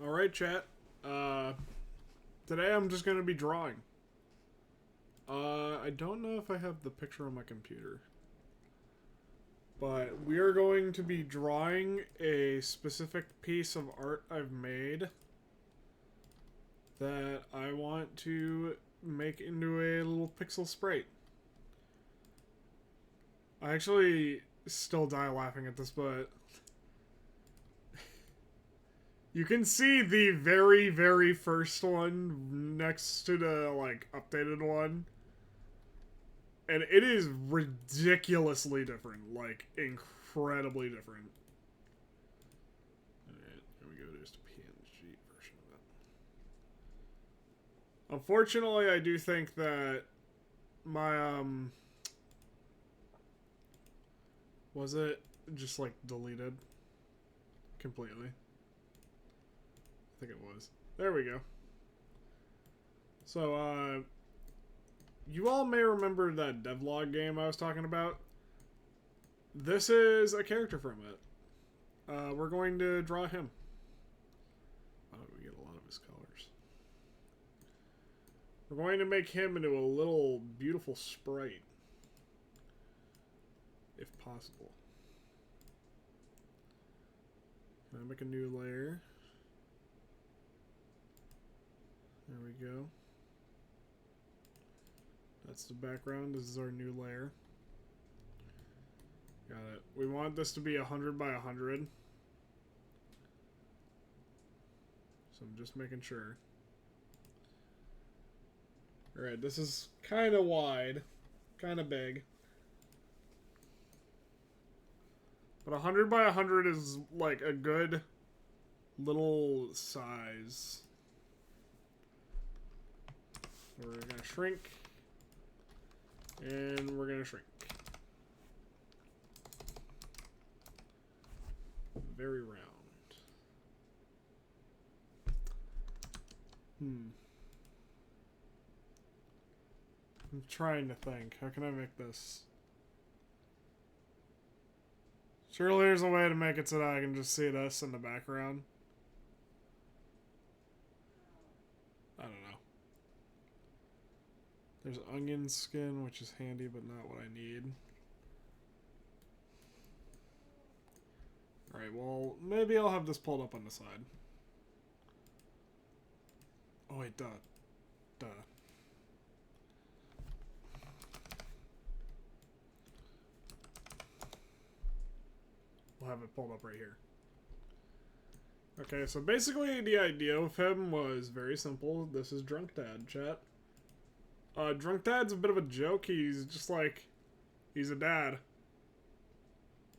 Alright, chat. Today I'm just gonna be drawing. I don't know if I have the picture on my computer. But we are going to be drawing a specific piece of art I've made that I want to make into a little pixel sprite. I actually still die laughing at this, but you can see the very, very first one next to the, like, updated one. And it is ridiculously different. Like, incredibly different. Alright, here we go. There's the PNG version of it. Unfortunately, I do think that my, was it just, like, deleted completely? I think it was. There we go. So, you all may remember that devlog game I was talking about. This is a character from it. We're going to draw him. Oh, we get a lot of his colors. We're going to make him into a little beautiful sprite. If possible. Can I make a new layer? There we go. That's the background. This is our new layer. Got it. We want this to be 100 by 100. So I'm just making sure. Alright, this is kind of wide. Kind of big. But 100 by 100 is like a good little size. We're going to shrink. And we're going to shrink. Very round. I'm trying to think. How can I make this? Surely there's a way to make it so that I can just see this in the background. I don't know. There's onion skin, which is handy, but not what I need. Alright, well, maybe I'll have this pulled up on the side. Oh, wait, duh. Duh. We'll have it pulled up right here. Okay, so basically the idea of him was very simple. This is Drunk Dad, chat. Drunk Dad's a bit of a joke. He's just like, he's a dad.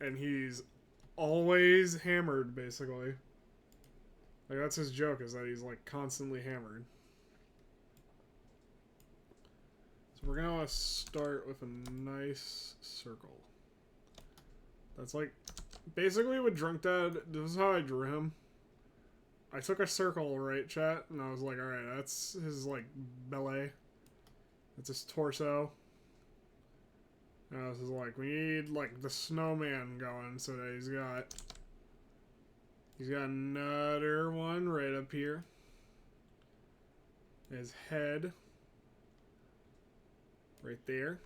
And he's always hammered, basically. Like, that's his joke, is that he's, like, constantly hammered. So we're gonna start with a nice circle. That's, like, basically with Drunk Dad, this is how I drew him. I took a circle, right, chat? And I was like, alright, that's his, like, belly. That's his torso. And I was just like, we need, like, the snowman going so that he's got another one right up here. His head. Right there.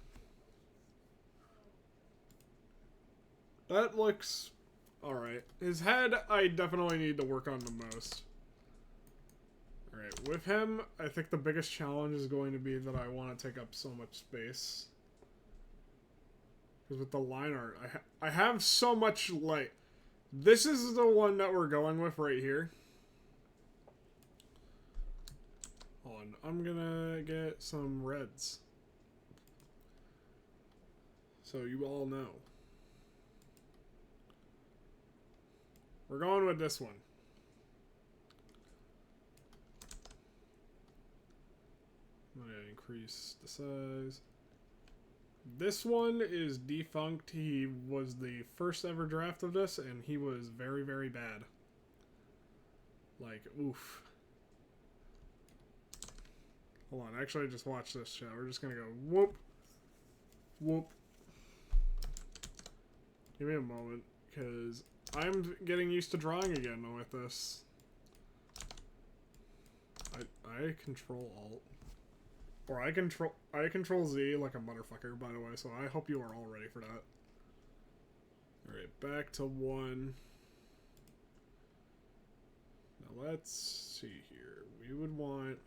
That looks alright. His head, I definitely need to work on the most. Alright, with him, I think the biggest challenge is going to be that I want to take up so much space. Because with the line art, I have so much light. This is the one that we're going with right here. Hold on, I'm gonna get some reds. So you all know. We're going with this one. I'm gonna increase the size. This one is defunct. He was the first ever draft of this, and he was very, very bad. Like, oof. Hold on, actually, just watch this, chat. We're just gonna go whoop, whoop. Give me a moment, because I'm getting used to drawing again with this. I control Alt. Or I control Z like a motherfucker, by the way, so I hope you are all ready for that. Alright, back to 1. Now let's see here. We would want...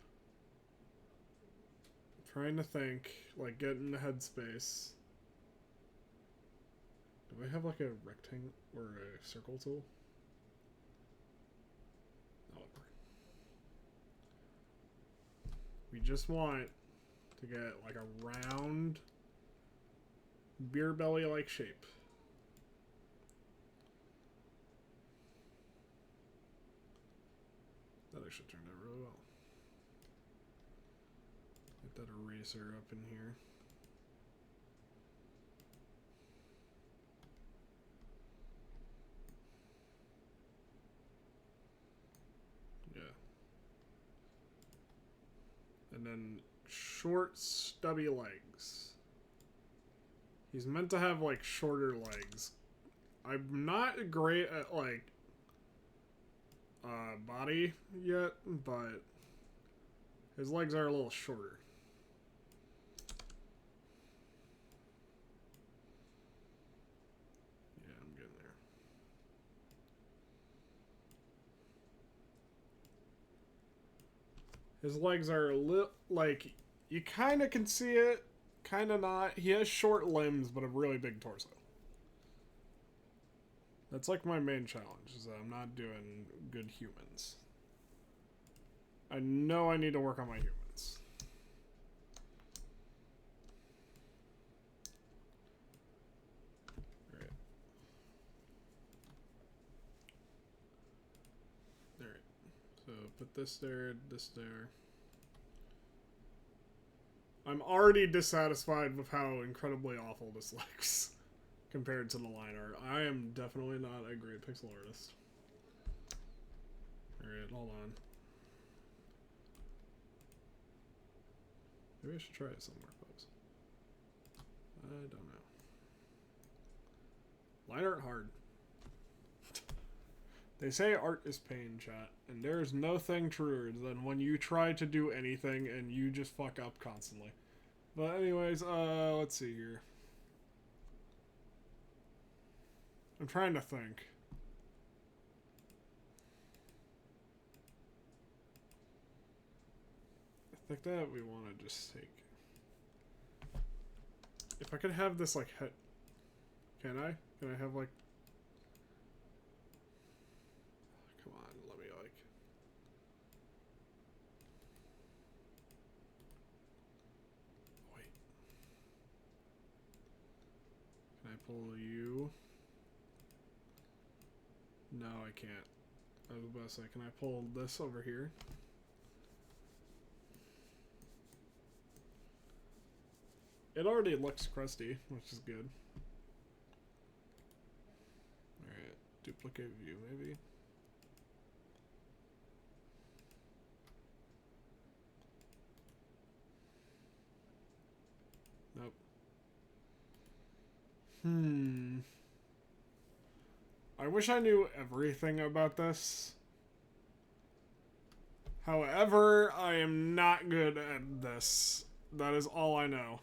I'm trying to think, like, get in the headspace. Do I have like a rectangle or a circle tool? No. We just want to get like a round beer belly like shape. That actually turned out really well. Get that eraser up in here. Yeah. And then short, stubby legs. He's meant to have like shorter legs. I'm not great at like body yet, but his legs are a little shorter. Yeah, I'm getting there. His legs are a little, like, you kind of can see it, kind of not. He has short limbs, but a really big torso. That's like my main challenge, is that I'm not doing good humans. I know I need to work on my humans. Alright. Alright. So put this there, this there. I'm already dissatisfied with how incredibly awful this looks compared to the line art. I am definitely not a great pixel artist. Alright, hold on. Maybe I should try it somewhere, folks. I don't know. Line art hard. They say art is pain, chat, and there is no thing truer than when you try to do anything and you just fuck up constantly. But anyways, let's see here. I'm trying to think. I think that we want to just take... If I could have this, like, head... Can I? Can I have, like... Come on, let me, like... Wait. Can I pull you? No, I can't. I was about to say, can I pull this over here? It already looks crusty, which is good. Alright, duplicate view, maybe? Nope. I wish I knew everything about this. However, I am not good at this. That is all I know.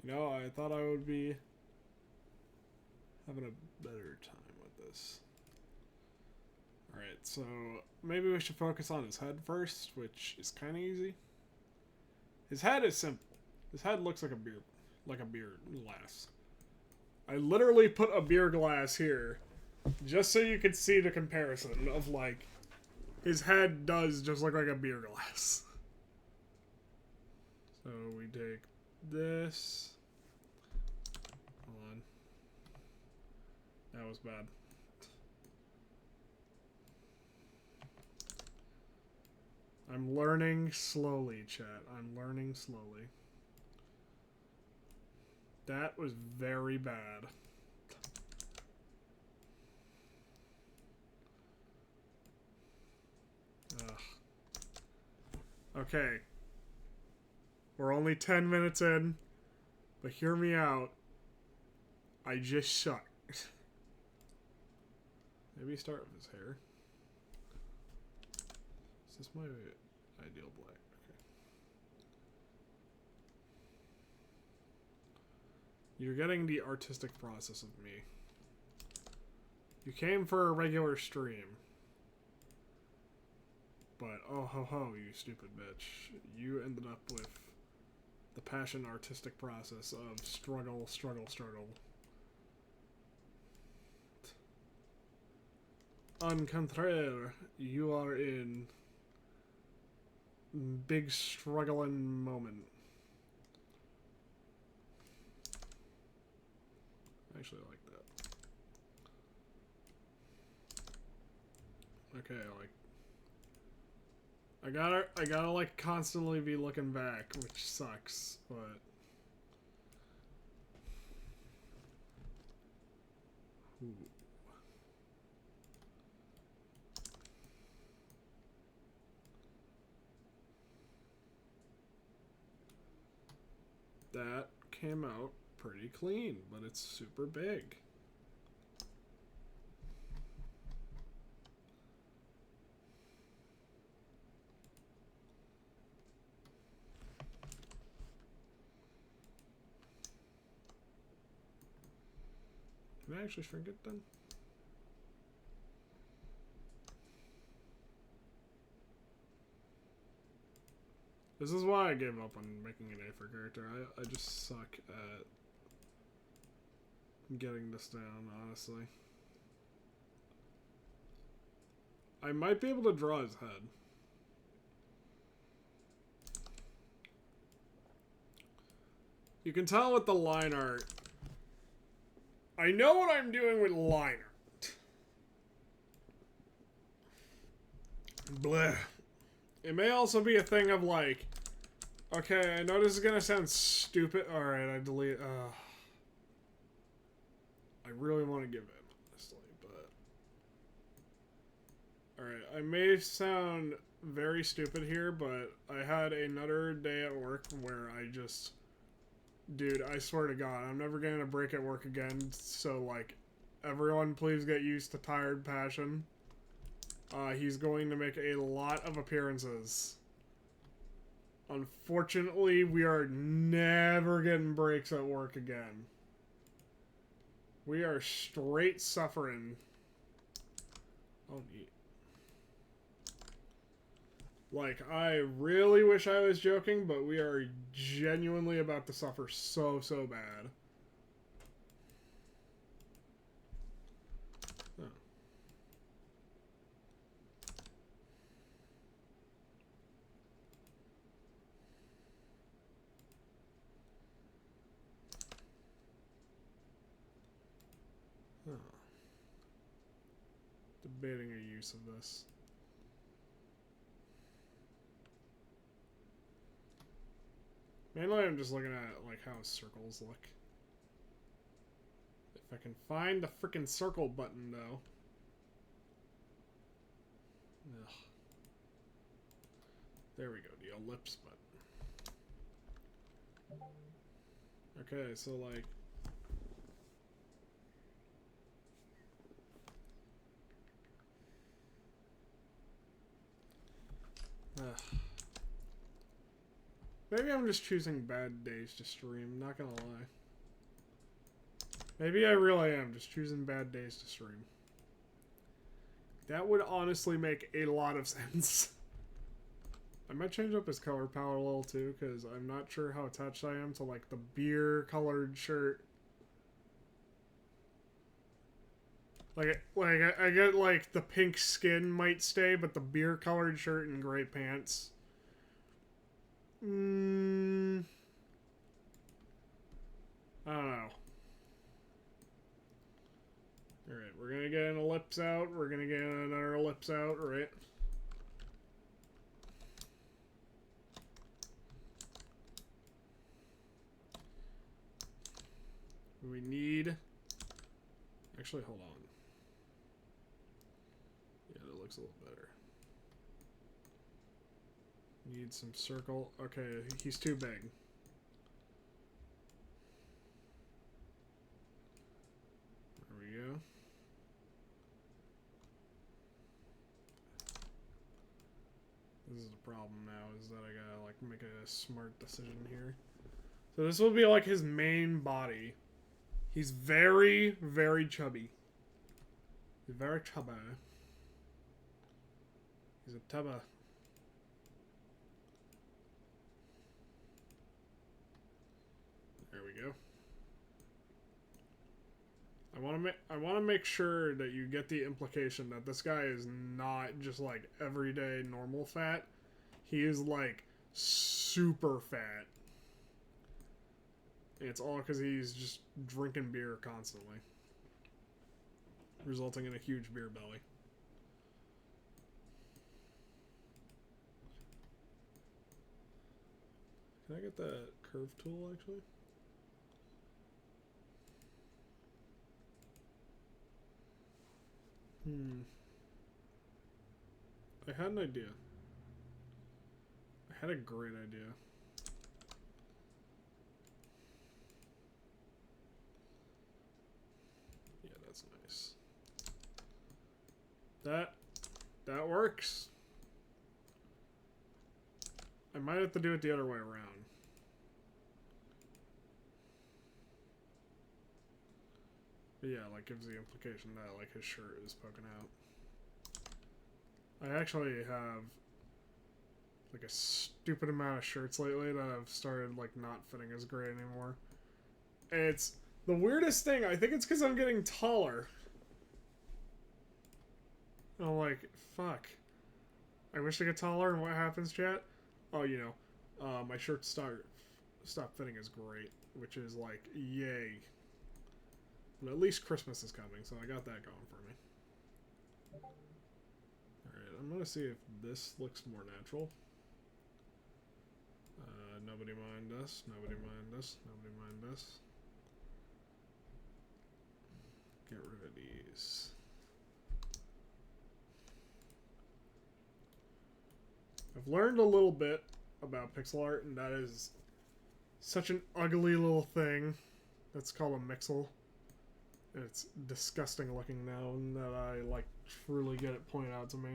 You know, I thought I would be having a better time with this. Alright, so maybe we should focus on his head first, which is kind of easy. His head is simple. His head looks like a beer glass. I literally put a beer glass here just so you could see the comparison of, like, his head does just look like a beer glass. So we take this. Hold on. That was bad. I'm learning slowly, chat. I'm learning slowly. That was very bad. Ugh. Okay. We're only 10 minutes in, but hear me out. I just suck. Maybe start with his hair. Is this my ideal black? Okay. You're getting the artistic process of me. You came for a regular stream. But, oh ho ho, you stupid bitch. You ended up with the passion artistic process of struggle, struggle, struggle. Au contraire, you are in big struggling moment. I actually like that. Okay, like I gotta like constantly be looking back, which sucks, but ooh. That came out pretty clean, but it's super big. Can I actually shrink it then? This is why I gave up on making an A4 character. I just suck at getting this down, honestly. I might be able to draw his head. You can tell with the line art. I know what I'm doing with line art. Bleh. It may also be a thing of like, okay, I know this is gonna sound stupid. Alright, I delete. I really want to give it, honestly, but. Alright, I may sound very stupid here, but I had another day at work where I just. Dude, I swear to God, I'm never getting a break at work again, so, like, everyone please get used to Tired Passion. He's going to make a lot of appearances. Unfortunately, we are never getting breaks at work again. We are straight suffering. Oh, neat. Like, I really wish I was joking, but we are genuinely about to suffer so, so bad. Oh. Oh. Debating a use of this. Mainly, I'm just looking at, like, how circles look. If I can find the frickin' circle button, though. Ugh. There we go, the ellipse button. Okay, so, like... Ugh. Maybe I'm just choosing bad days to stream, not gonna lie. Maybe I really am just choosing bad days to stream. That would honestly make a lot of sense. I might change up his color palette a little too, because I'm not sure how attached I am to like the beer colored shirt. Like I get like the pink skin might stay, but the beer colored shirt and gray pants. I don't know. Alright, we're gonna get an ellipse out. We're gonna get another ellipse out, right? We need... Actually, hold on. Yeah, that looks a little better. Need some circle. Okay, he's too big. This is the problem now, is that I gotta, like, make a smart decision here. So this will be, like, his main body. He's very, very chubby. He's very chubby. He's a tubba. There we go. I want to make sure that you get the implication that this guy is not just like everyday normal fat. He is like super fat. It's all because he's just drinking beer constantly, resulting in a huge beer belly. Can I get that curve tool actually? I had an idea. I had a great idea. Yeah, that's nice. That works. I might have to do it the other way around. But yeah, like gives the implication that like his shirt is poking out. I actually have like a stupid amount of shirts lately that have started like not fitting as great anymore. And it's the weirdest thing. I think it's because I'm getting taller. And I'm like, fuck. I wish I get taller, and what happens, chat? Oh, you know, my shirts stop fitting as great, which is like, yay. But at least Christmas is coming, so I got that going for me. Alright, I'm gonna see if this looks more natural. Nobody mind us, nobody mind us, nobody mind us. Get rid of these. I've learned a little bit about pixel art, and that is such an ugly little thing. That's called a mixel. And it's disgusting looking now, and that I, like, truly get it pointed out to me.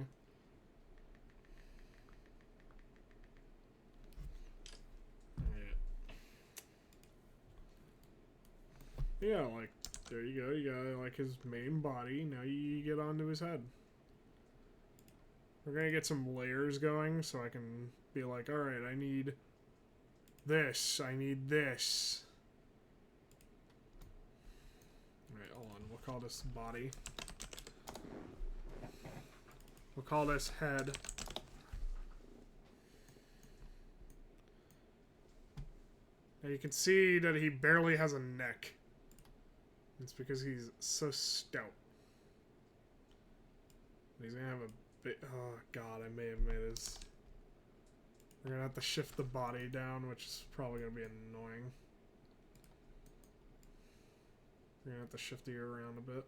Yeah, like, there you go. You got, like, his main body. Now you get onto his head. We're gonna get some layers going, so I can be like, alright, I need this. I need this. Alright, hold on. We'll call this body. We'll call this head. Now you can see that he barely has a neck. It's because he's so stout. He's gonna have a bit. Oh god, I may have made his. We're gonna have to shift the body down, which is probably gonna be annoying. We're gonna have to shift the ear around a bit.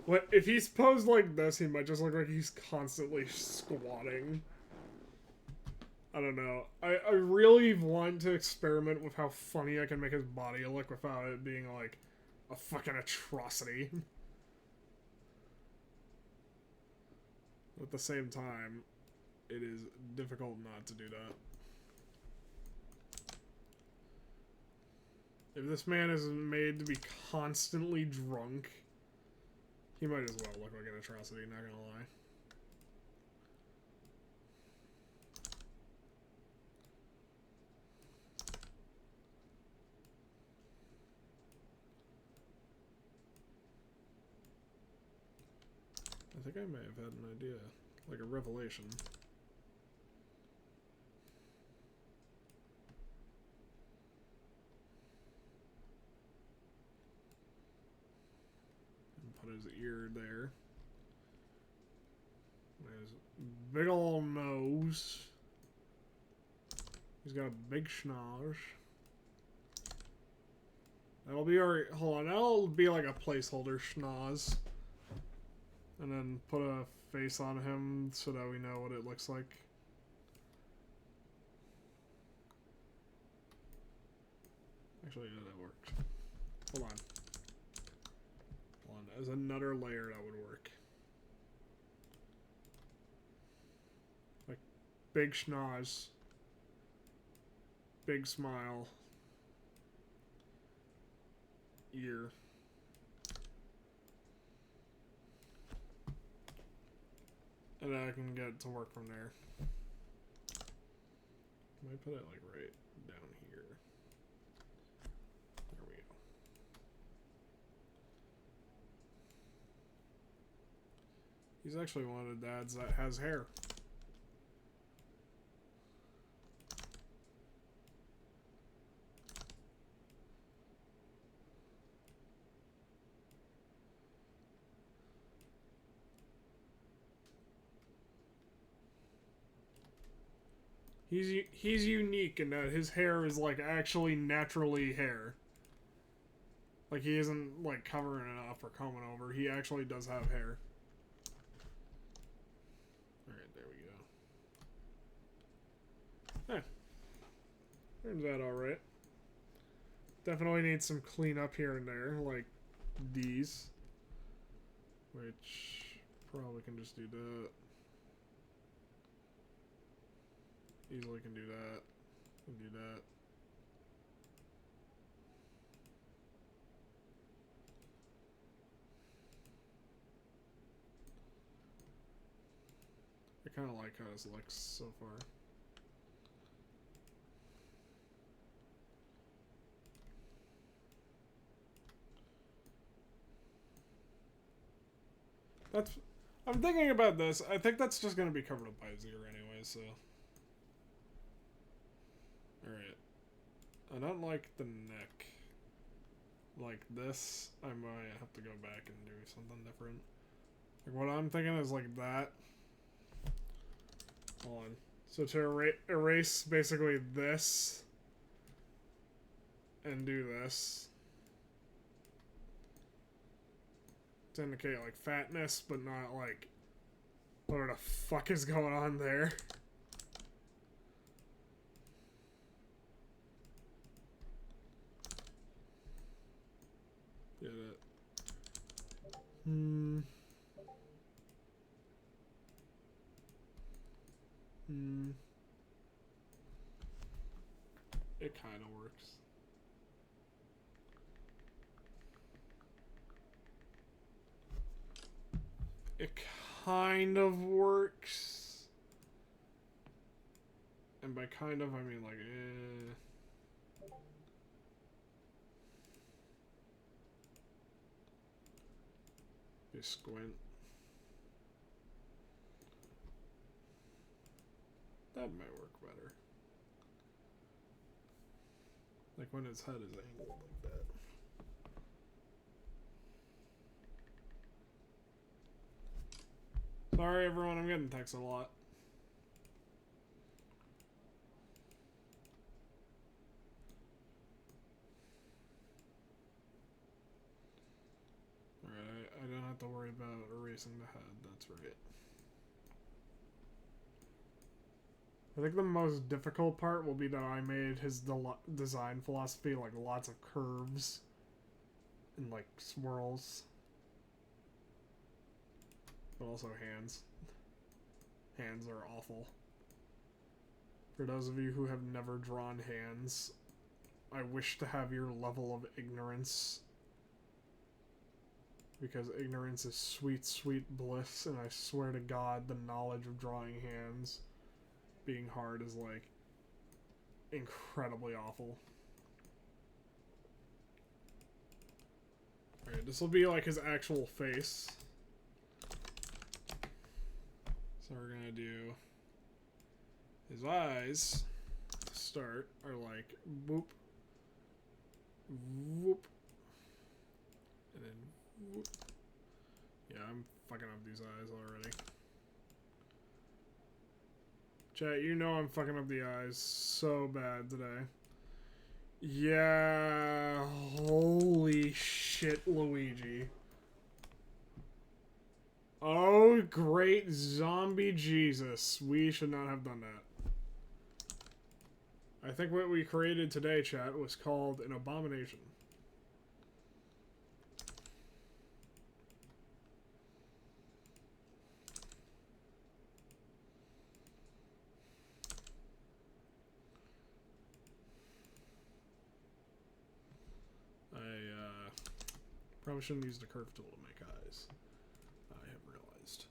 What if he's posed like this? He might just look like he's constantly squatting. I don't know. I really want to experiment with how funny I can make his body look without it being like a fucking atrocity. At the same time, it is difficult not to do that. If this man is made to be constantly drunk, he might as well look like an atrocity, not gonna lie. I think I may have had an idea, like a revelation. And put his ear there. His big ol' nose. He's got a big schnoz. That'll be our, hold on, that'll be like a placeholder schnoz. And then put a face on him so that we know what it looks like. Actually, yeah, that worked. Hold on. Hold on. There's another layer that would work. Big schnoz. Big smile. Ear. And I can get it to work from there. Might put it like right down here. There we go. He's actually one of the dads that has hair. He's unique in that his hair is like actually naturally hair. Like he isn't like covering it up or combing over. He actually does have hair. Alright, there we go. Eh. Turns out alright. Definitely needs some cleanup here and there, like these. Which probably can just do that. Easily can do that. Can do that. I kind of like how this looks so far. That's... I'm thinking about this. I think that's just going to be covered up by Azir anyway, so... Alright. I don't like the neck. Like this, I might have to go back and do something different. Like what I'm thinking is like that. Hold on. So to erase basically this and do this. To indicate like fatness, but not like what the fuck is going on there. Get it. It kind of works. It kind of works. And by kind of, I mean like, You squint. That might work better. Like when its head is angled like that. Sorry everyone, I'm getting texts a lot. Alright, I don't have to worry about erasing the head, that's right. I think the most difficult part will be that I made his design philosophy like lots of curves and like swirls. But also hands. Hands are awful. For those of you who have never drawn hands, I wish to have your level of ignorance. Because ignorance is sweet, sweet bliss, and I swear to God, the knowledge of drawing hands being hard is like incredibly awful. Alright, this will be like his actual face. So we're gonna do his eyes to start are like boop, whoop, and then whoop. Yeah, I'm fucking up these eyes already. Chat, you know I'm fucking up the eyes so bad today. Yeah, holy shit, Luigi. Oh, great zombie Jesus. We should not have done that. I think what we created today, chat, was called an abomination. Probably shouldn't use the curve tool to make eyes. I have realized.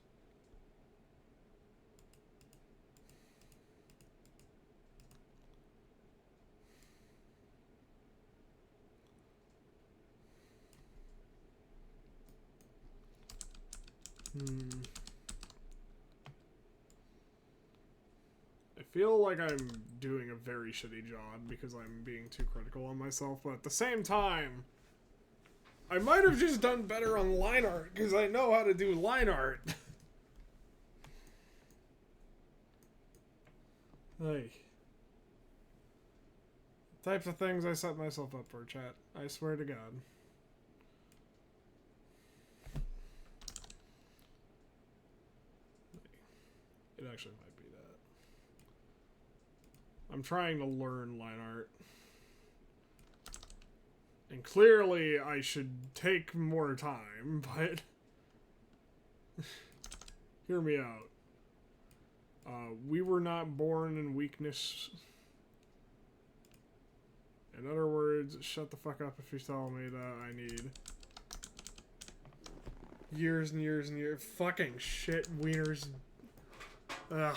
I feel like I'm doing a very shitty job because I'm being too critical on myself, but at the same time, I might have just done better on line art because I know how to do line art. Hey. Types of things I set myself up for, chat. I swear to God. It actually might be that. I'm trying to learn line art. And clearly I should take more time, but... Hear me out. We were not born in weakness. In other words, shut the fuck up if you tell me that I need years and years and years. Fucking shit, wieners. Ugh.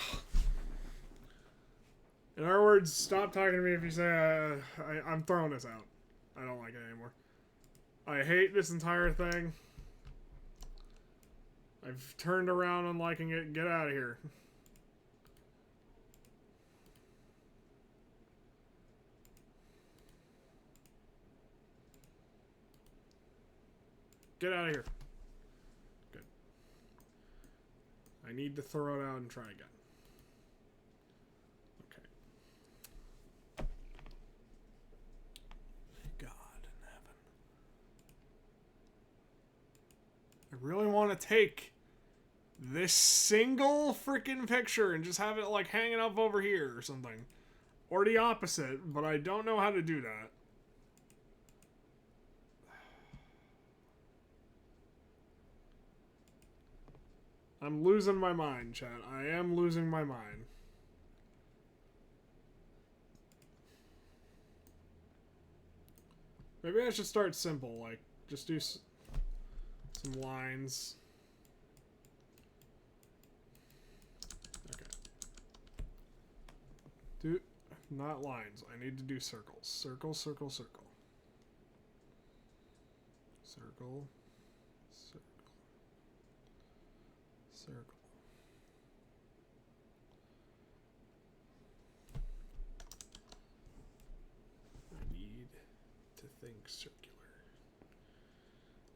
In other words, stop talking to me if you say I'm throwing this out. I don't like it anymore. I hate this entire thing. I've turned around on liking it. Get out of here. Get out of here. Good. I need to throw it out and try again. Okay. God in heaven. I really want to take this single freaking picture and just have it like hanging up over here or something. Or the opposite, but I don't know how to do that. I'm losing my mind, chat. I am losing my mind. Maybe I should start simple, like, just do some lines. Okay. Not lines. I need to do circles. Circle, circle, circle. Circle. Circle. I need to think circular.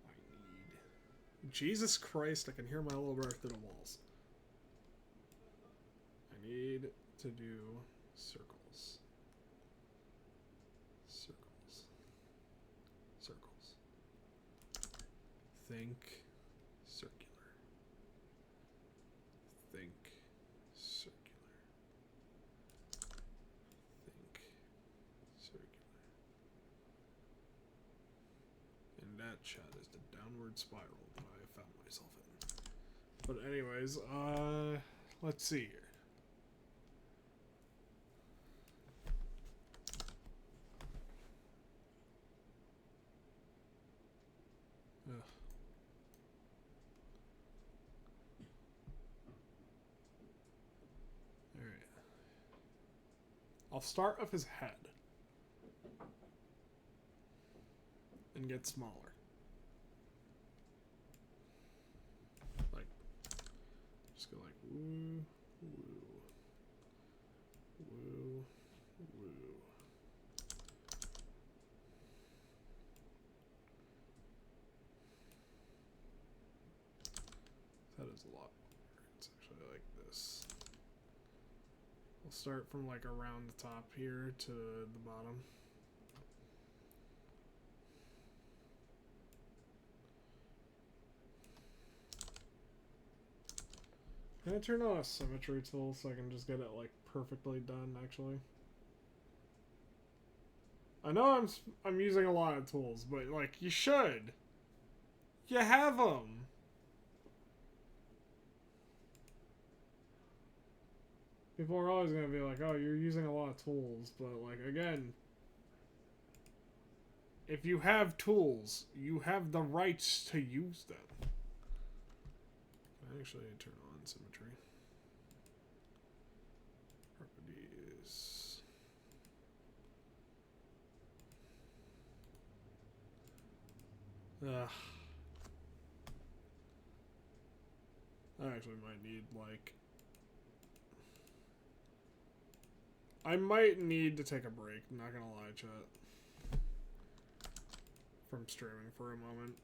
I need... Jesus Christ, I can hear my little brother through the walls. I need to do circles. Circles. Circles. Think circular. Think circular. Think circular. And that, chat, is the downward spiral that I have found myself in. But anyways, let's see here. Ugh. I'll start with his head and get smaller. Like, just go like woo, woo, woo, woo. That is a lot. It's actually like this. We'll start from like around the top here to the bottom. Can I turn on a symmetry tool so I can just get it like perfectly done actually? I know I'm using a lot of tools, but like you should. You have them. People are always going to be like, oh, you're using a lot of tools, but, like, again, If you have tools, you have the rights to use them. I actually turn on symmetry. Properties. Ugh. I actually might need, like... I might need to take a break, not gonna lie, chat. From streaming for a moment.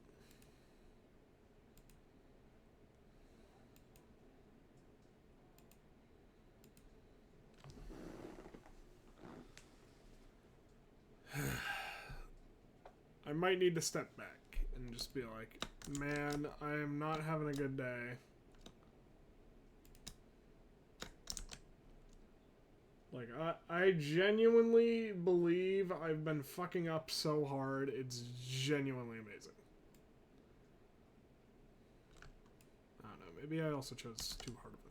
I might need to step back and just be like, man, I am not having a good day. Like, I genuinely believe I've been fucking up so hard, it's genuinely amazing. I don't know, maybe I also chose too hard of a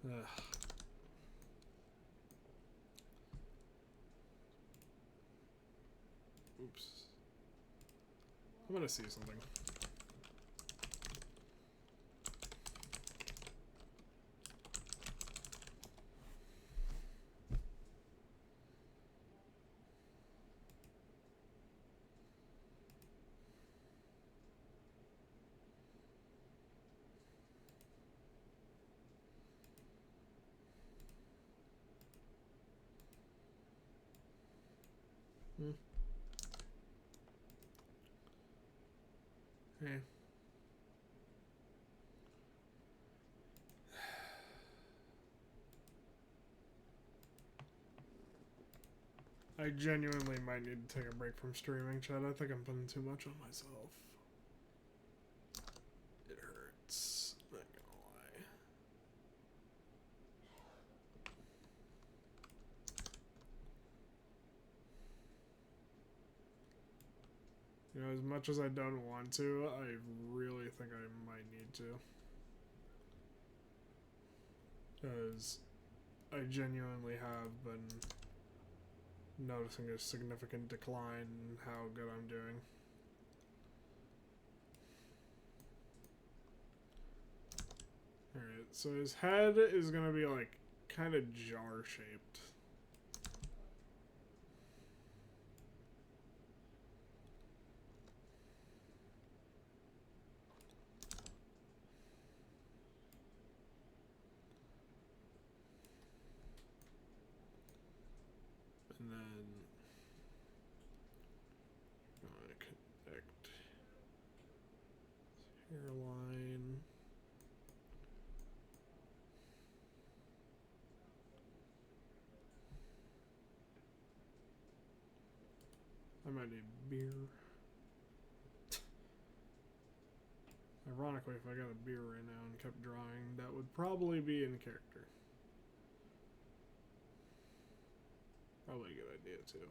thing. Ugh. Oops. I'm gonna see something. Hey. I genuinely might need to take a break from streaming, chat. I think I'm putting too much on myself. It hurts. Not gonna lie. You know, as much as I don't want to, I really think I might need to. Because I genuinely have been noticing a significant decline in how good I'm doing. Alright, so his head is gonna be like kind of jar shaped. And then connect hairline. I might need beer. Ironically, if I got a beer right now and kept drawing, that would probably be in character. Probably a good idea, too.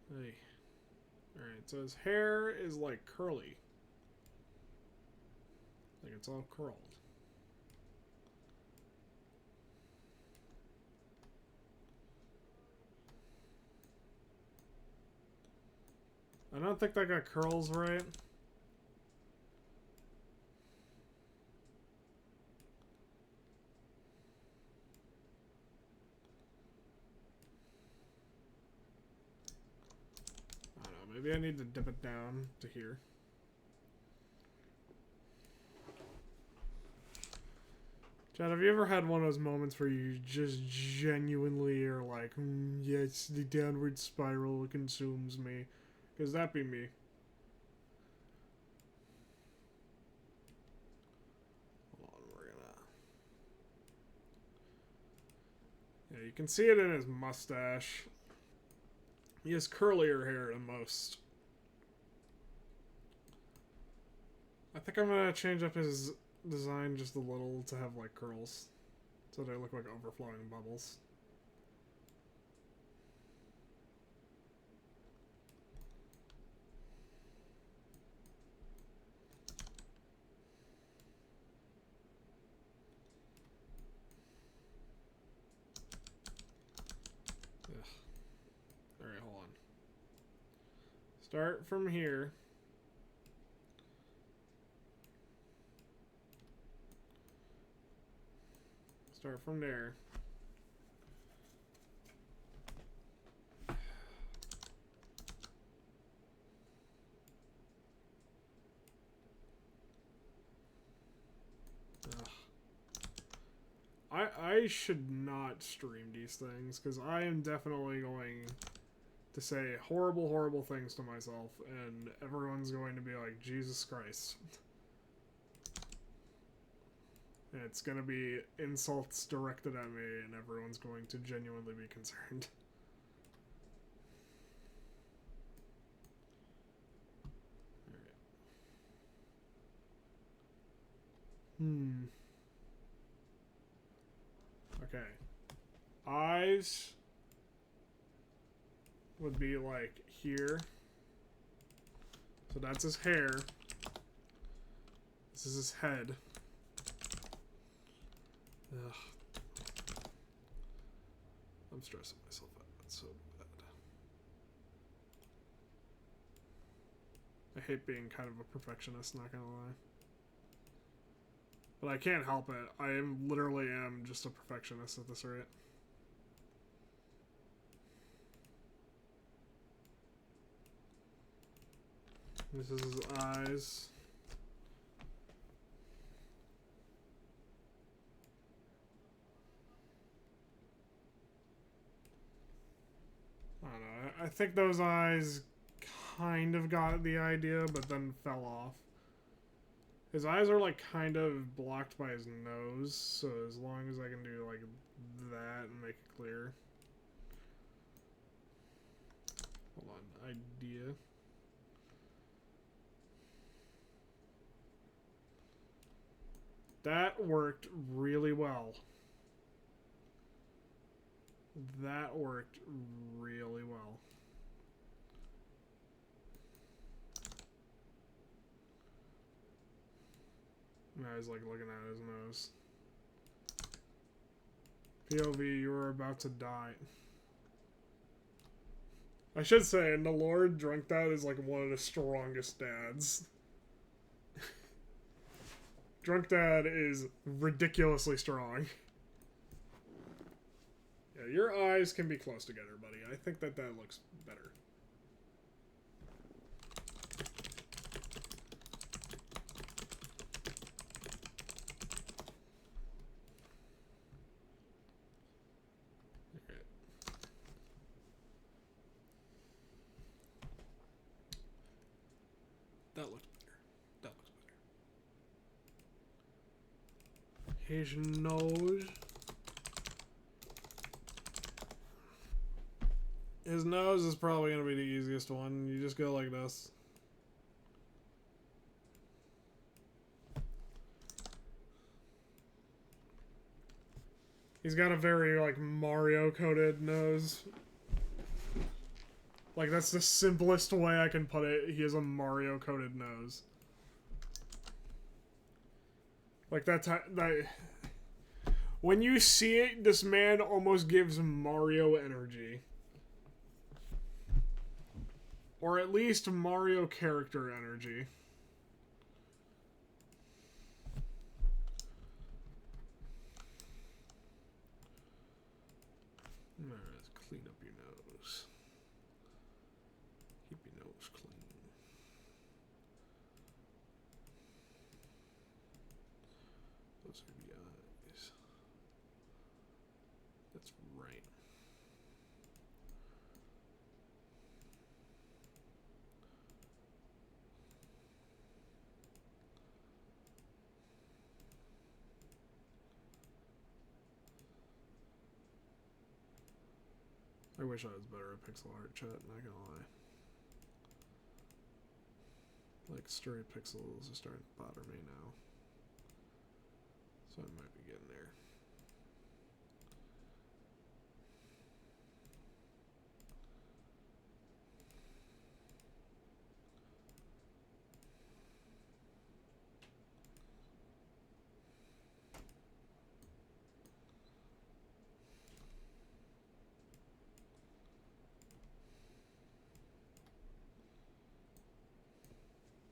Hey. Alright, so his hair is like curly. Like it's all curled. I don't think that got curls right. I don't know, maybe I need to dip it down to here. Chad, have you ever had one of those moments where you just genuinely are like, yes, the downward spiral consumes me? Because that'd be me. Hold on, we're gonna... Yeah, you can see it in his mustache. He has curlier hair than most. I think I'm gonna change up his design just a little to have like curls. So they look like overflowing bubbles. Start from here. Start from there. I should not stream these things, because I am definitely going to say horrible, horrible things to myself, and everyone's going to be like, Jesus Christ. And it's going to be insults directed at me, and everyone's going to genuinely be concerned. Alright. Okay. Eyes would be like here. So that's his hair. This is his head. Ugh. I'm stressing myself out. That's so bad. I hate being kind of a perfectionist, not gonna lie. But I can't help it. I literally am just a perfectionist at this rate. This is his eyes. I don't know. I think those eyes kind of got the idea, but then fell off. His eyes are like kind of blocked by his nose, so as long as I can do like that and make it clear. Hold on, idea. That worked really well. That worked really well. Now he's like looking at his nose. POV, you are about to die. I should say, in the lore, Drunk Dad is like one of the strongest dads. Drunk Dad is ridiculously strong. Yeah, your eyes can be close together, buddy. I think that looks better. Okay. That looks better. That looks better. His nose. His nose is probably going to be the easiest one. You just go like this. He's got a very, like, Mario-coated nose. Like, that's the simplest way I can put it. He has a Mario-coated nose. Like, that... When you see it, this man almost gives Mario energy. Or at least Mario character energy. Let's clean up your nose. Keep your nose clean. Those are the eyes. That's right. I wish I was better at pixel art, chat, not gonna lie. Like, straight pixels are starting to bother me now. So I might be getting there.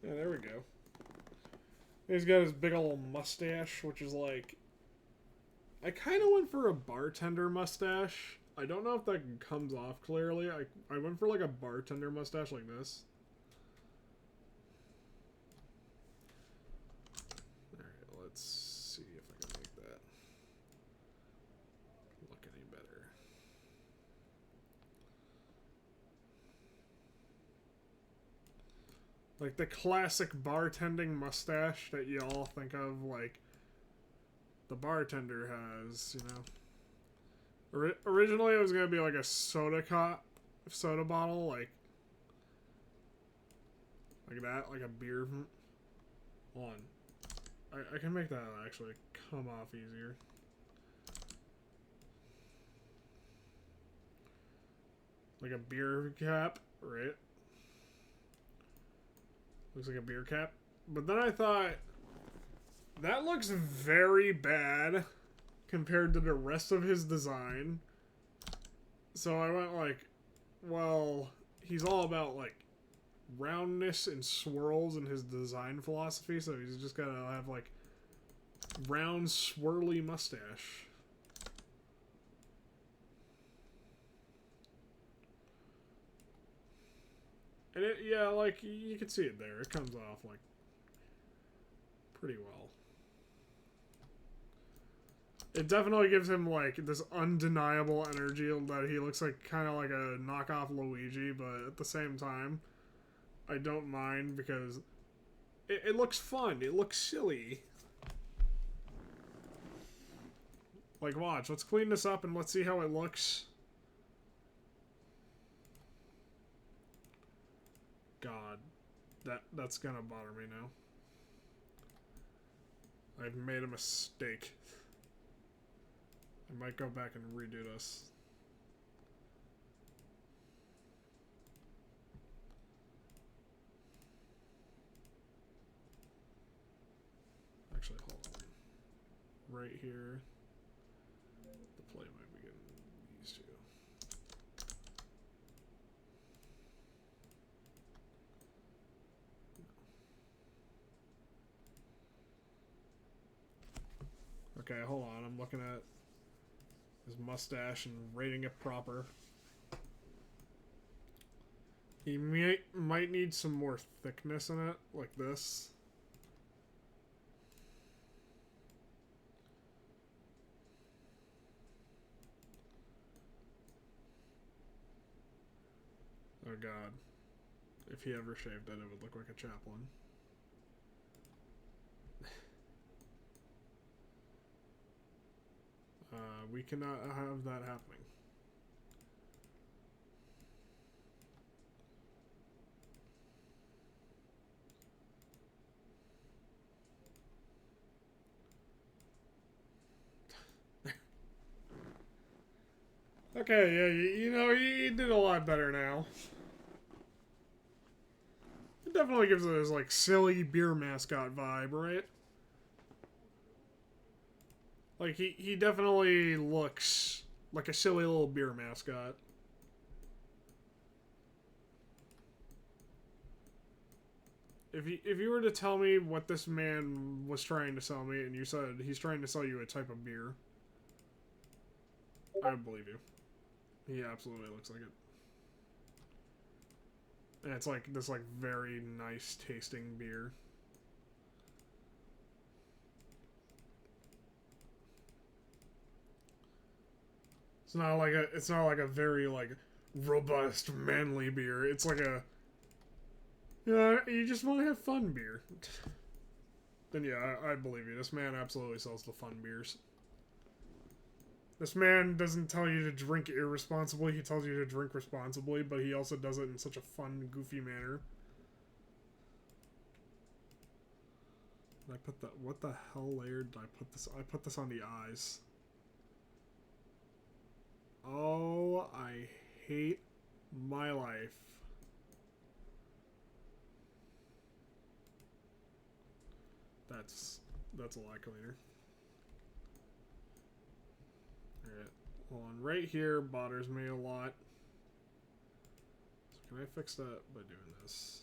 Yeah, there we go. He's got his big old mustache, which is like... I kind of went for a bartender mustache. I don't know if that comes off clearly. I went for like a bartender mustache like this. Alright, let's see if I can make that look any better. Like the classic bartending mustache that you all think of, like the bartender has, you know. Originally it was gonna be like a soda bottle, like that, like a beer. Hold on. I can make that actually come off easier. Like a beer cap, right? Looks like a beer cap. But then I thought, that looks very bad compared to the rest of his design. So I went like, well, he's all about like roundness and swirls in his design philosophy, so he's just gotta have like round swirly mustache. And it, yeah, like you can see it there. It comes off like pretty well. It definitely gives him like this undeniable energy that he looks like kind of like a knockoff Luigi, but at the same time, I don't mind because it looks fun. It looks silly. Like, watch. Let's clean this up and let's see how it looks. God, that's gonna bother me now. I've made a mistake. I might go back and redo this. Actually, hold on. Right here. The play might be getting these two. Okay, hold on. I'm looking at his mustache and rating it proper. He might need some more thickness in it, like this. Oh god. If he ever shaved it, it would look like a chaplain. We cannot have that happening. Okay, yeah, you know, he did a lot better now. It definitely gives it this, like, silly beer mascot vibe, right? Like, he definitely looks like a silly little beer mascot. If you were to tell me what this man was trying to sell me, and you said he's trying to sell you a type of beer, I would believe you. He absolutely looks like it. And it's like this like very nice tasting beer. It's not like a very like robust manly beer. It's like a you just want to have fun beer. Then yeah, I believe you. This man absolutely sells the fun beers. This man doesn't tell you to drink irresponsibly, he tells you to drink responsibly, but he also does it in such a fun, goofy manner. Did I put that? What the hell layer did I put this? I put this on the eyes. Oh, I hate my life. That's a lot cleaner. Alright, hold on. Right here bothers me a lot. So can I fix that by doing this?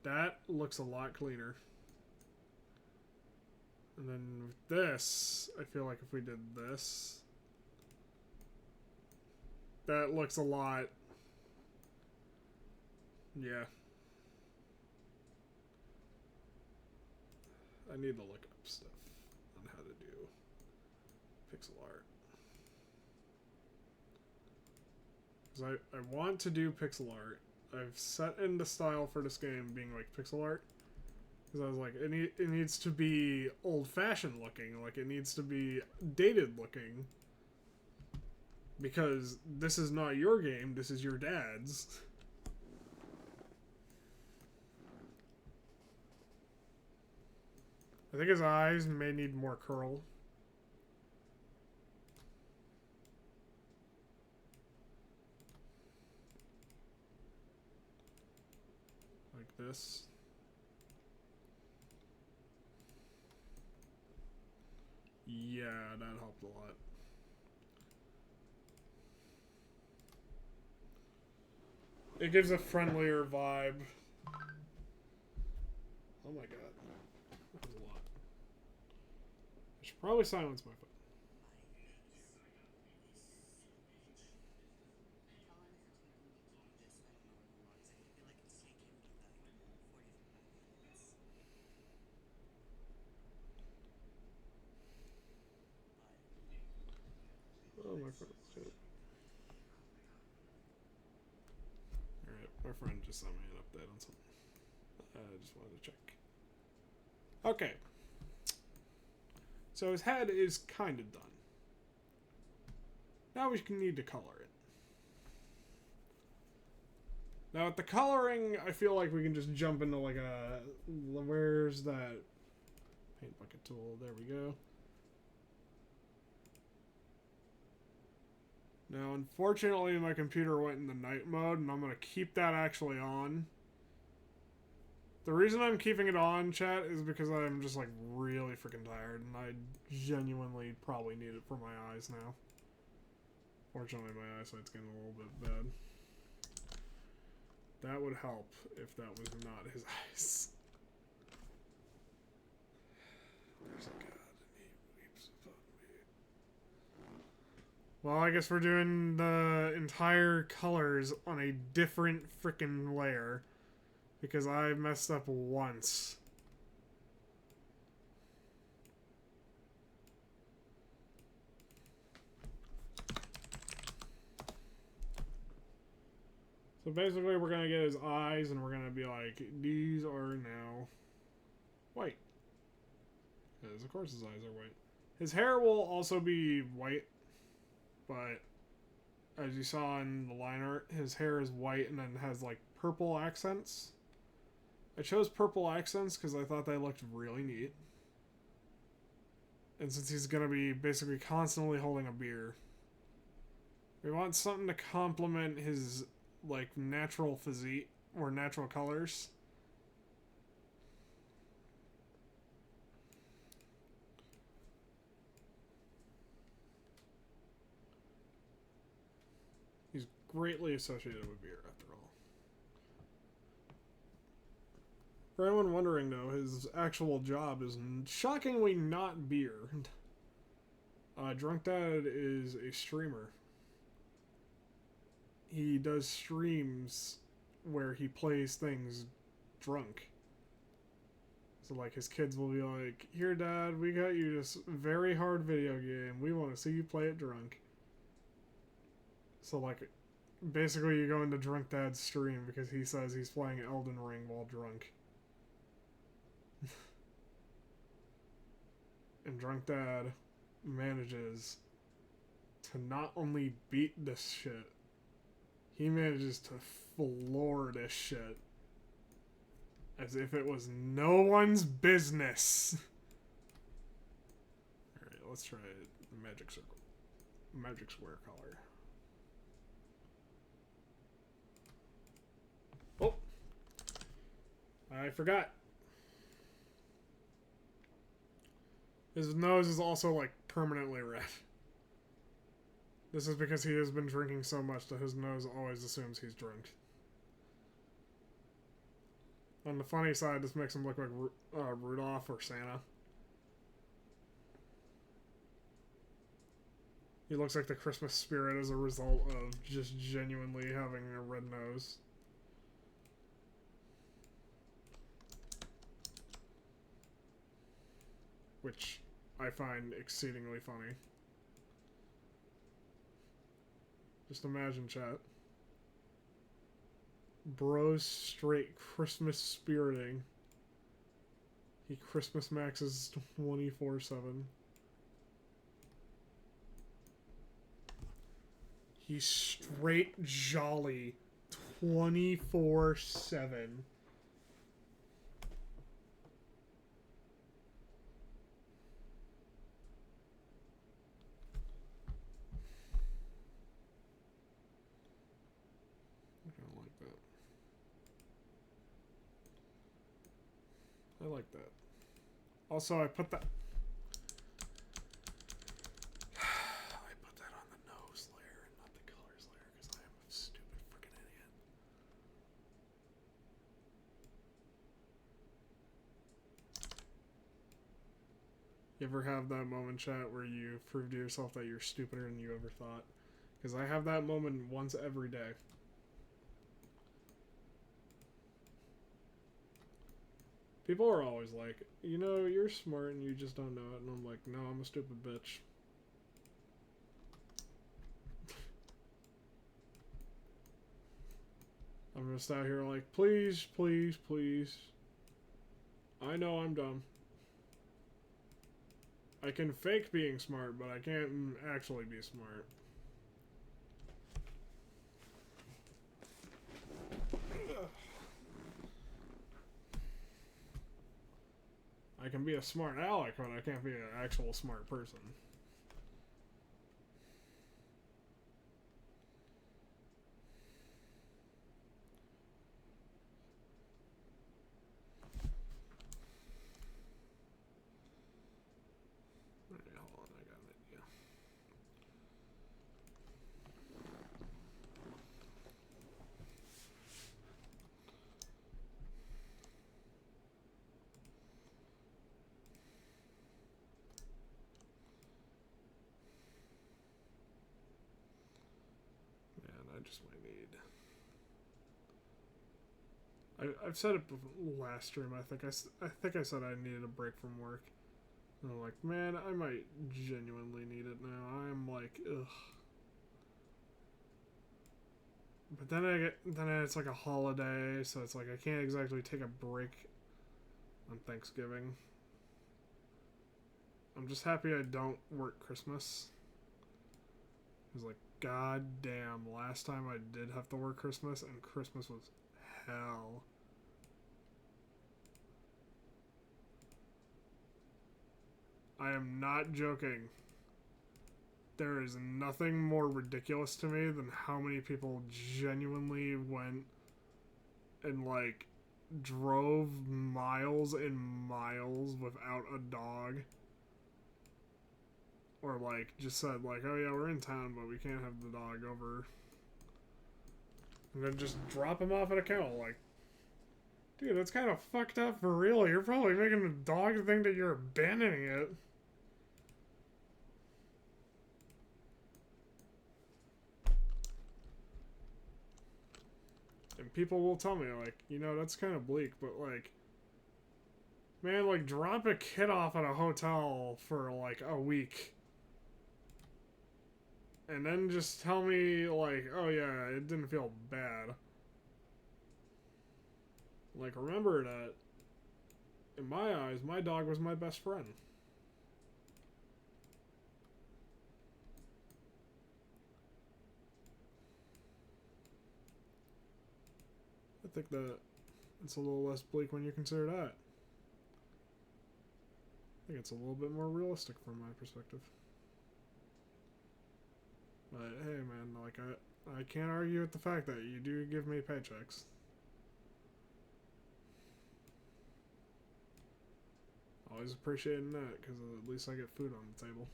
That looks a lot cleaner. And then with this, I feel like if we did this, that looks a lot. Yeah. I need to look up stuff on how to do pixel art. Because I want to do pixel art. I've set in the style for this game being like pixel art. Because I was like, it needs to be old-fashioned looking. Like, it needs to be dated looking. Because this is not your game, this is your dad's. I think his eyes may need more curl. Like this. Yeah, that helped a lot. It gives a friendlier vibe. Oh my god. That was a lot. I should probably silence my phone. Oh, my phone. Alright, my friend just sent me an update on something. I just wanted to check. Okay. So his head is kind of done. Now we need to color it. Now with the coloring, I feel like we can just jump into like a... Where's that paint bucket tool? There we go. Now, unfortunately, my computer went in the night mode, and I'm going to keep that actually on. The reason I'm keeping it on, chat, is because I'm just, like, really freaking tired, and I genuinely probably need it for my eyes now. Fortunately, my eyesight's getting a little bit bad. That would help if that was not his eyes. There's a god, and he weeps upon me. Well, I guess we're doing the entire colors on a different freaking layer. Because I messed up once. So basically we're going to get his eyes and we're going to be like, these are now white. Because of course his eyes are white. His hair will also be white. But as you saw in the line art, his hair is white and then has like purple accents. I chose purple accents because I thought they looked really neat. And since he's going to be basically constantly holding a beer, we want something to complement his, like, natural physique or natural colors. He's greatly associated with beer, after all. For anyone wondering, though, his actual job is shockingly not beer. Drunk Dad is a streamer. He does streams where he plays things drunk. So, like, his kids will be like, here, Dad, we got you this very hard video game. We want to see you play it drunk. So, like, basically you go into Drunk Dad's stream because he says he's playing Elden Ring while drunk. And Drunk Dad manages to not only beat this shit, he manages to floor this shit as if it was no one's business. Alright, let's try magic circle. Magic square color. Oh! I forgot. His nose is also, like, permanently red. This is because he has been drinking so much that his nose always assumes he's drunk. On the funny side, this makes him look like Rudolph or Santa. He looks like the Christmas spirit as a result of just genuinely having a red nose. Which I find exceedingly funny. Just imagine, chat. Bro's straight Christmas spiriting. He Christmas maxes 24/7. He's straight jolly 24/7. I like that. Also, I put that on the nose layer and not the colors layer because I am a stupid freaking idiot. You ever have that moment, chat, where you prove to yourself that you're stupider than you ever thought? Because I have that moment once every day. People are always like, you know, you're smart and you just don't know it. And I'm like, no, I'm a stupid bitch. I'm just out here like, please, please, please. I know I'm dumb. I can fake being smart, but I can't actually be smart. I can be a smart aleck, but I can't be an actual smart person. Alright, hold on, I got an idea. Man, I just might need... I've said it last stream. I think I said I needed a break from work. And I'm like, man, I might genuinely need it now. I'm like, ugh. But then it's like a holiday, so it's like I can't exactly take a break on Thanksgiving. I'm just happy I don't work Christmas. It's like, god damn, last time I did have to work Christmas, and Christmas was hell. I am not joking. There is nothing more ridiculous to me than how many people genuinely went and, like, drove miles and miles without a dog. Or, like, just said, like, oh yeah, we're in town, but we can't have the dog over. And then just drop him off at a kennel, like, dude, that's kind of fucked up for real. You're probably making the dog think that you're abandoning it. And people will tell me, like, you know, that's kind of bleak, but, like, man, like, drop a kid off at a hotel for, like, a week. And then just tell me, like, oh yeah, it didn't feel bad. Like, remember that, in my eyes, my dog was my best friend. I think that it's a little less bleak when you consider that. I think it's a little bit more realistic from my perspective. But hey, man, like I can't argue with the fact that you do give me paychecks. Always appreciating that, because at least I get food on the table.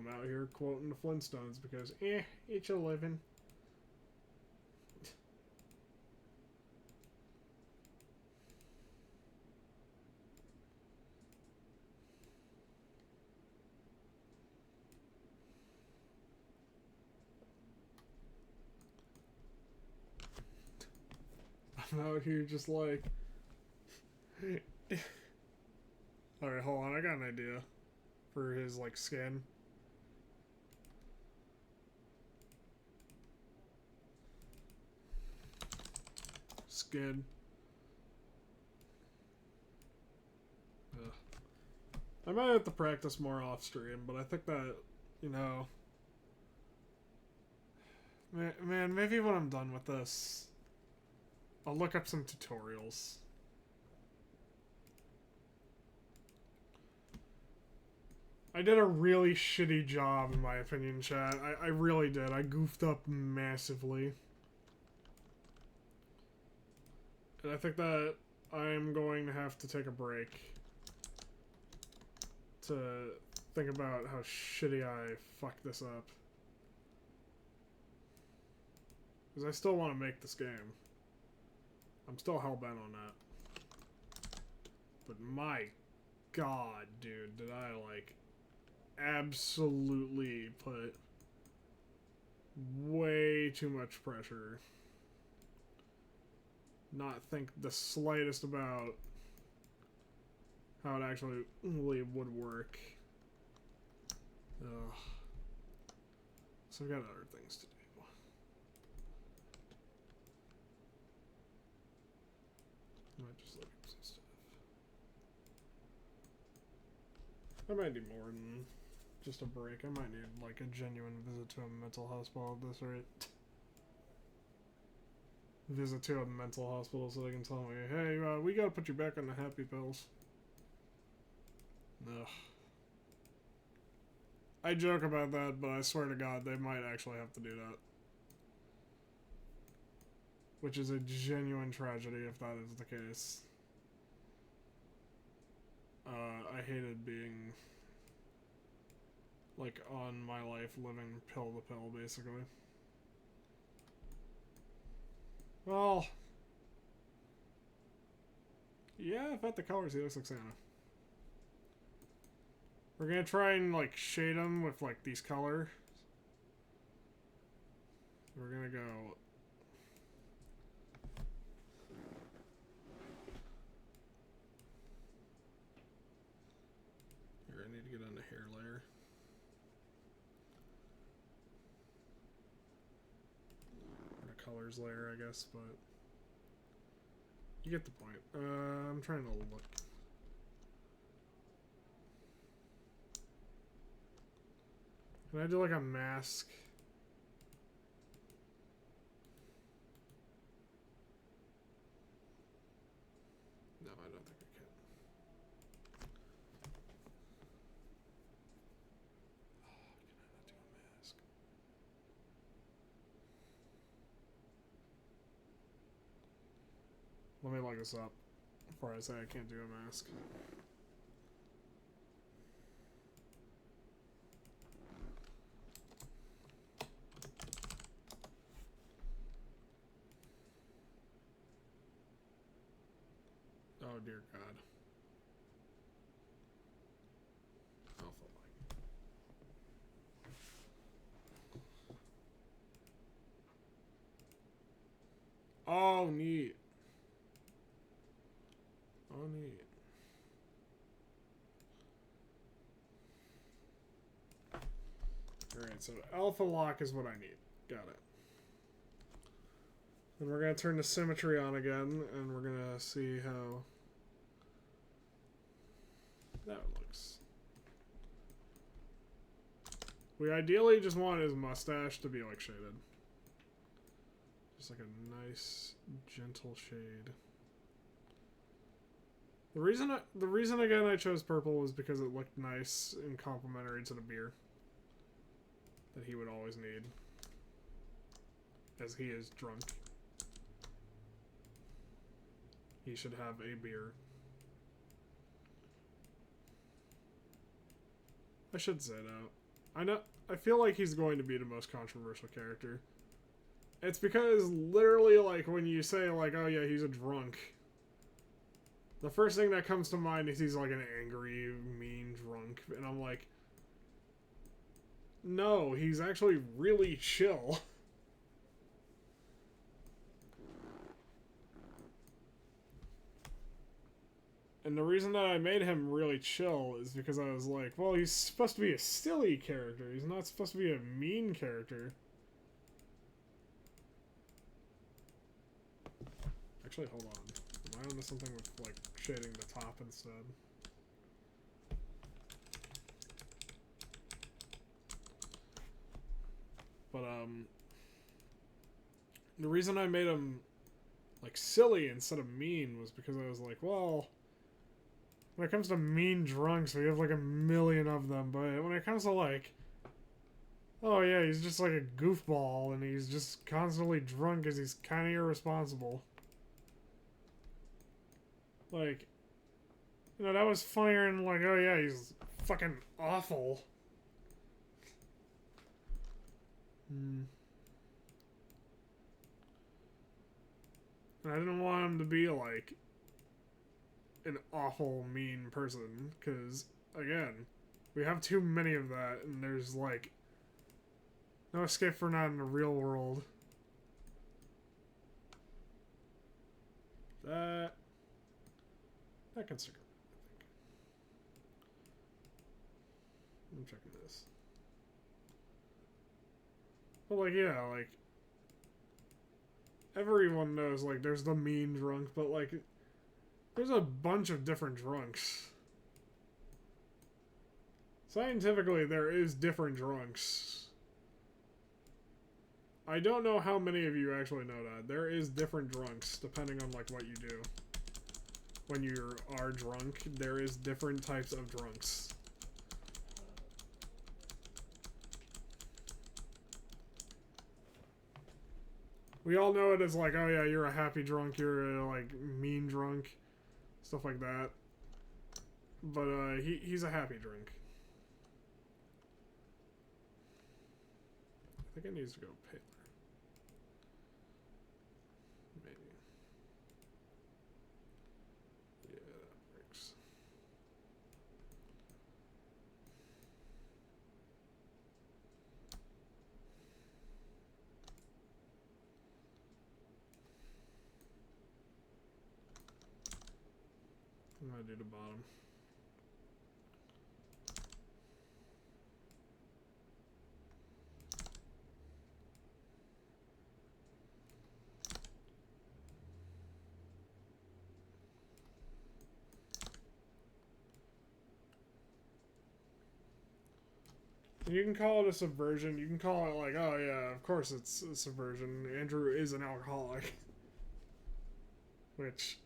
I'm out here quoting the Flintstones because, it's a living. I'm out here just like... Alright, hold on, I got an idea for his, like, skin. Skin. Ugh. I might have to practice more off stream, but I think that, you know... Man, maybe when I'm done with this, I'll look up some tutorials. I did a really shitty job, in my opinion, chat. I really did. I goofed up massively. And I think that I'm going to have to take a break to think about how shitty I fucked this up. Because I still want to make this game. I'm still hellbent on that. But my god, dude, did I, like, absolutely put way too much pressure. Not think the slightest about how it actually would work. Ugh. So I got other things to do. Might just look up some stuff. I might need more than just a break. I might need, like, a genuine visit to a mental hospital at this rate. Visit to a mental hospital so they can tell me, hey, we gotta put you back on the happy pills. Ugh. I joke about that, but I swear to God, they might actually have to do that. Which is a genuine tragedy if that is the case. I hated being, like, on my life living pill to pill, basically. Well, yeah, if at the colors he looks like Santa. We're gonna try and, like, shade him with, like, these colors. We're gonna go... Here, I need to get on the hair layer. Or the colors layer, I guess, but... You get the point. I'm trying to look... Can I do, like, a mask? No, I don't think I can. Oh, can I not do a mask? Let me look this up before I say I can't do a mask. Oh dear God. Alpha like. Oh neat. Oh neat. Alright, so alpha lock is what I need. Got it. Then we're gonna turn the symmetry on again, and we're gonna see how that looks. We ideally just want his mustache to be, like, shaded. Just like a nice, gentle shade. The reason again I chose purple was because it looked nice and complementary to the beer that he would always need, as he is drunk. He should have a beer. I should say that. I feel like he's going to be the most controversial character. It's because literally, like, when you say, like, oh yeah, he's a drunk, the first thing that comes to mind is he's, like, an angry, mean drunk. And I'm like, no, he's actually really chill. And the reason that I made him really chill is because I was like, well, he's supposed to be a silly character. He's not supposed to be a mean character. Actually, hold on. Am I onto something with, like, shading the top instead? But, the reason I made him, like, silly instead of mean was because I was like, well, when it comes to mean drunks, we have, like, a million of them. But when it comes to, like, oh yeah, he's just, like, a goofball, and he's just constantly drunk because he's kind of irresponsible. Like, you know, that was funnier than, like, oh yeah, he's fucking awful. And I didn't want him to be, like, an awful, mean person, because, again, we have too many of that, and there's, like, no escape for that in the real world. That can stick around, I think. I'm checking this. But, like, yeah, like, everyone knows, like, there's the mean drunk, but, like, there's a bunch of different drunks. Scientifically, there is different drunks. I don't know how many of you actually know that. There is different drunks, depending on, like, what you do. When you are drunk, there is different types of drunks. We all know it as, like, oh yeah, you're a happy drunk, you're a, like, mean drunk, stuff like that. But, he's a happy drunk. I think it needs to go paler. Maybe. Yeah, that works. I'm gonna do the bottom. You can call it a subversion. You can call it like, oh yeah, of course it's a subversion. Andrew is an alcoholic. Which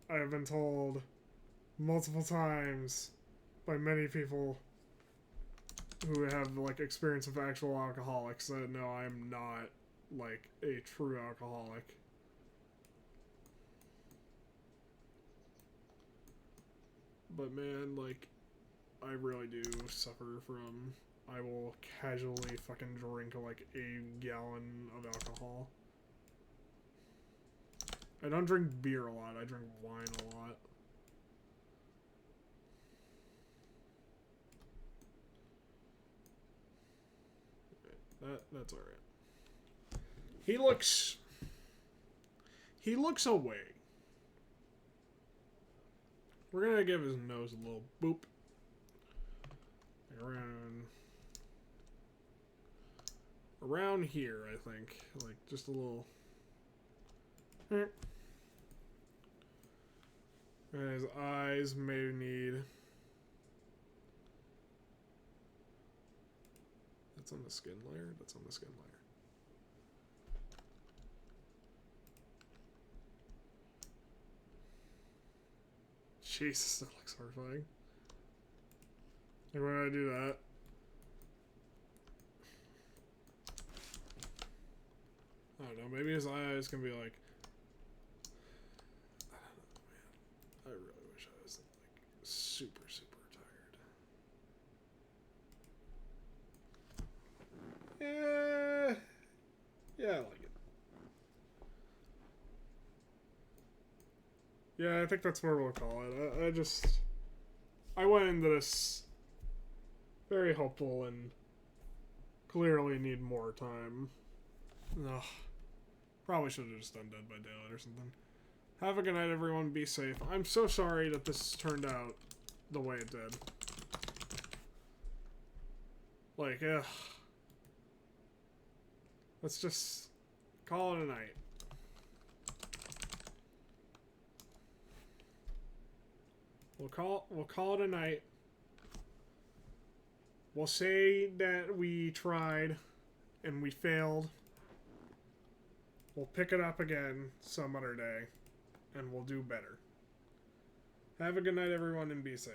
I have been told multiple times by many people who have, like, experience of actual alcoholics that no, I'm not, like, a true alcoholic. But man, like, I really do suffer from, I will casually fucking drink like a gallon of alcohol. I don't drink beer a lot, I drink wine a lot. That's alright. He looks away. We're gonna give his nose a little boop. Around here, I think. Like, just a little. And his eyes may need. That's on the skin layer? That's on the skin layer. Jesus, that looks horrifying. Like, when I do that. I don't know, maybe his eyes can be like. I don't know, man. I really wish I was, like, super, super tired. Yeah, I think that's where we'll call it. I went into this very hopeful and clearly need more time. Ugh. Probably should have just done Dead by Daylight or something. Have a good night, everyone. Be safe. I'm so sorry that this turned out the way it did. Like, ugh. Let's just call it a night. We'll call it a night. We'll say that we tried and we failed. We'll pick it up again some other day and we'll do better. Have a good night, everyone, and be safe.